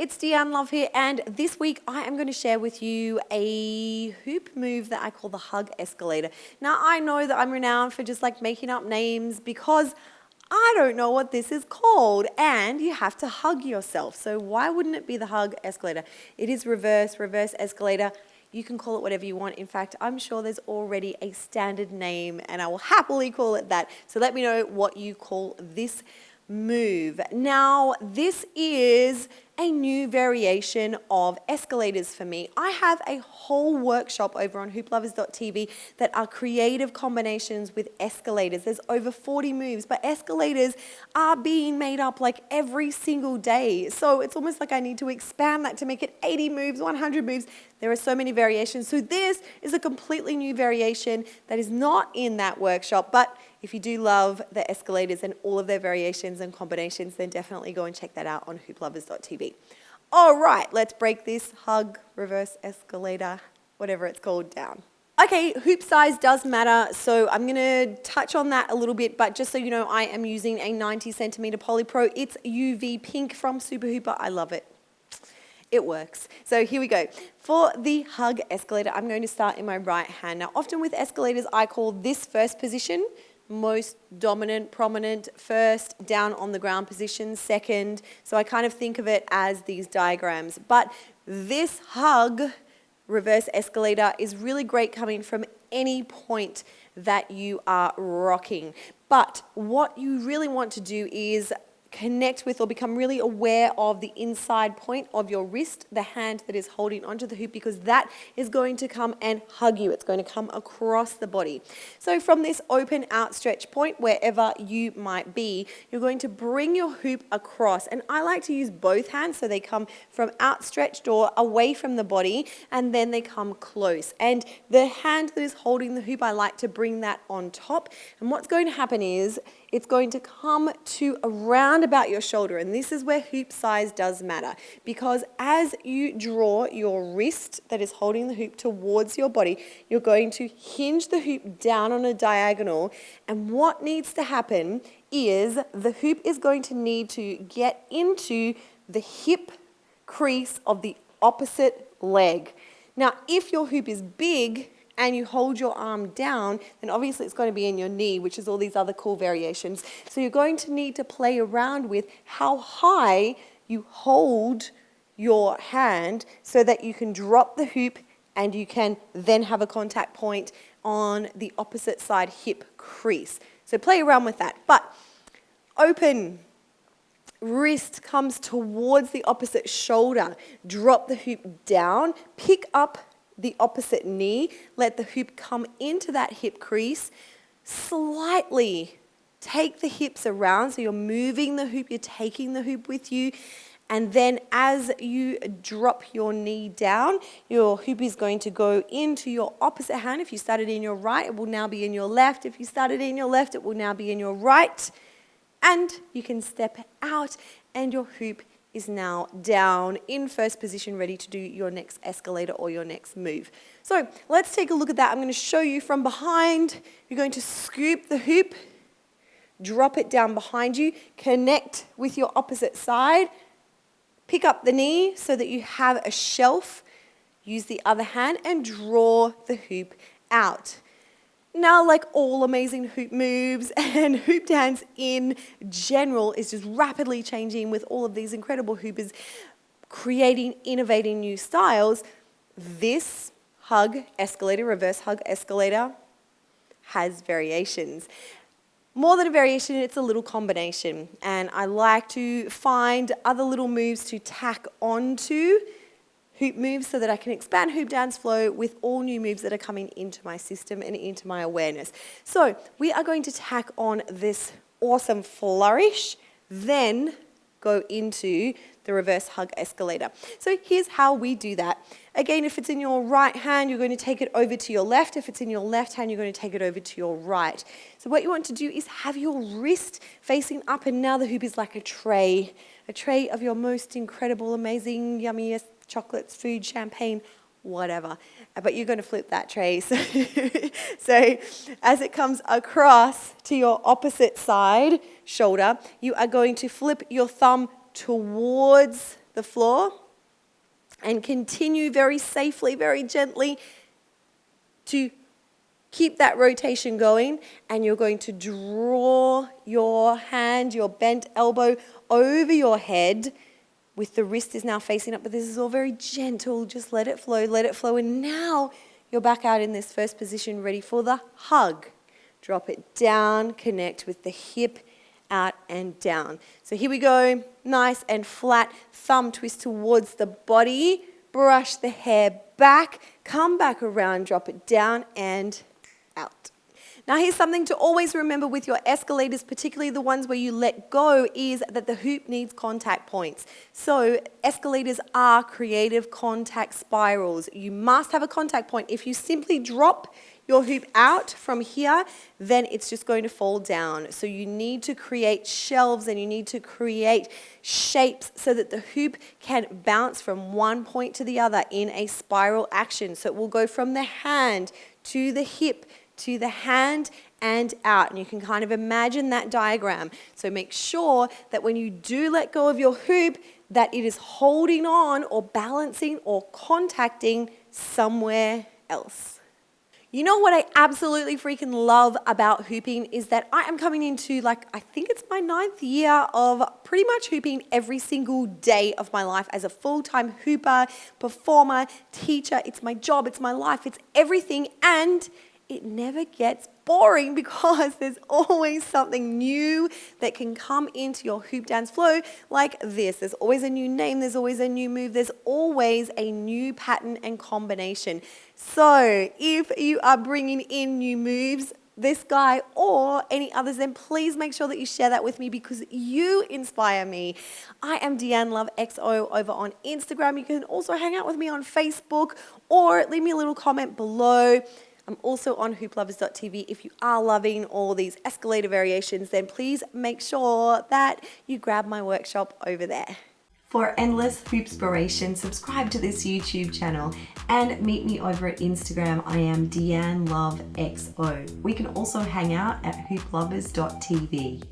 it's Deanne Love here, and this week I am going to share with you a hoop move that I call the hug escalator. Now I know that I'm renowned for just like making up names because I don't know what this is called, and you have to hug yourself. So why wouldn't it be the hug escalator? It is reverse escalator. You can call it whatever you want. In fact, I'm sure there's already a standard name and I will happily call it that. So let me know what you call this move. Now, this is a new variation of escalators for me. I have a whole workshop over on hooplovers.tv that are creative combinations with escalators. There's over 40 moves, but escalators are being made up like every single day. So it's almost like I need to expand that to make it 80 moves, 100 moves. There are so many variations. So this is a completely new variation that is not in that workshop, but if you do love the escalators and all of their variations and combinations, then definitely go and check that out on hooplovers.tv. All right, let's break this hug, reverse escalator, whatever it's called, down. Okay, hoop size does matter, so I'm going to touch on that a little bit, but just so you know, I am using a 90 centimeter Polypro. It's UV pink from Super Hooper. I love it. It works. So here we go. For the hug escalator, I'm going to start in my right hand. Now, often with escalators, I call this first position most dominant, prominent, first, down on the ground position, second. So I kind of think of it as these diagrams. But this hug reverse escalator is really great coming from any point that you are rocking. But what you really want to do is connect with or become really aware of the inside point of your wrist, the hand that is holding onto the hoop, because that is going to come and hug you. It's going to come across the body. So from this open outstretched point, wherever you might be, you're going to bring your hoop across. And I like to use both hands so they come from outstretched or away from the body, and then they come close. And the hand that is holding the hoop, I like to bring that on top. And what's going to happen is it's going to come to around about your shoulder, and this is where hoop size does matter, because as you draw your wrist that is holding the hoop towards your body, you're going to hinge the hoop down on a diagonal, and what needs to happen is the hoop is going to need to get into the hip crease of the opposite leg. Now, if your hoop is big and you hold your arm down, then obviously it's going to be in your knee, which is all these other cool variations. So you're going to need to play around with how high you hold your hand so that you can drop the hoop and you can then have a contact point on the opposite side hip crease. So play around with that. But open wrist comes towards the opposite shoulder. Drop the hoop down, pick up the opposite knee, let the hoop come into that hip crease, slightly take the hips around, so you're moving the hoop, you're taking the hoop with you, and then as you drop your knee down, your hoop is going to go into your opposite hand. If you started in your right, it will now be in your left. If you started in your left, it will now be in your right, and you can step out and your hoop is now down in first position, ready to do your next escalator or your next move. So let's take a look at that. I'm going to show you from behind. You're going to scoop the hoop, drop it down behind you, connect with your opposite side, pick up the knee so that you have a shelf, use the other hand and draw the hoop out. Now, like all amazing hoop moves and hoop dance in general is just rapidly changing with all of these incredible hoopers creating, innovating new styles, this hug escalator, reverse hug escalator, has variations. More than a variation, it's a little combination. And I like to find other little moves to tack onto hoop moves so that I can expand hoop dance flow with all new moves that are coming into my system and into my awareness. So we are going to tack on this awesome flourish, then go into the reverse hug escalator. So here's how we do that. Again, if it's in your right hand, you're going to take it over to your left. If it's in your left hand, you're going to take it over to your right. So what you want to do is have your wrist facing up, and now the hoop is like a tray of your most incredible, amazing, yummiest chocolates, food, champagne, whatever. But you're going to flip that tray. So as it comes across to your opposite side shoulder, you are going to flip your thumb towards the floor and continue very safely, very gently to keep that rotation going, and you're going to draw your hand, your bent elbow over your head with the wrist is now facing up, but this is all very gentle. Just let it flow, and now you're back out in this first position, ready for the hug. Drop it down, connect with the hip, out and down. So here we go, nice and flat, thumb twist towards the body, brush the hair back, come back around, drop it down and out. Now here's something to always remember with your escalators, particularly the ones where you let go, is that the hoop needs contact points. So escalators are creative contact spirals. You must have a contact point. If you simply drop your hoop out from here, then it's just going to fall down. So you need to create shelves and you need to create shapes so that the hoop can bounce from one point to the other in a spiral action. So it will go from the hand to the hip, to the hand and out. And you can kind of imagine that diagram. So make sure that when you do let go of your hoop, that it is holding on or balancing or contacting somewhere else. You know what I absolutely freaking love about hooping is that I am coming into I think it's my 9th year of pretty much hooping every single day of my life as a full-time hooper, performer, teacher. It's my job, it's my life, it's everything, and it never gets boring because there's always something new that can come into your hoop dance flow like this. There's always a new name, there's always a new move, there's always a new pattern and combination. So if you are bringing in new moves, this guy or any others, then please make sure that you share that with me because you inspire me. I am Deanne Love XO over on Instagram. You can also hang out with me on Facebook or leave me a little comment below. I'm also on hooplovers.tv. If you are loving all these escalator variations, then please make sure that you grab my workshop over there. For endless hoopspiration, subscribe to this YouTube channel and meet me over at Instagram. I am Deanne Love XO. We can also hang out at hooplovers.tv.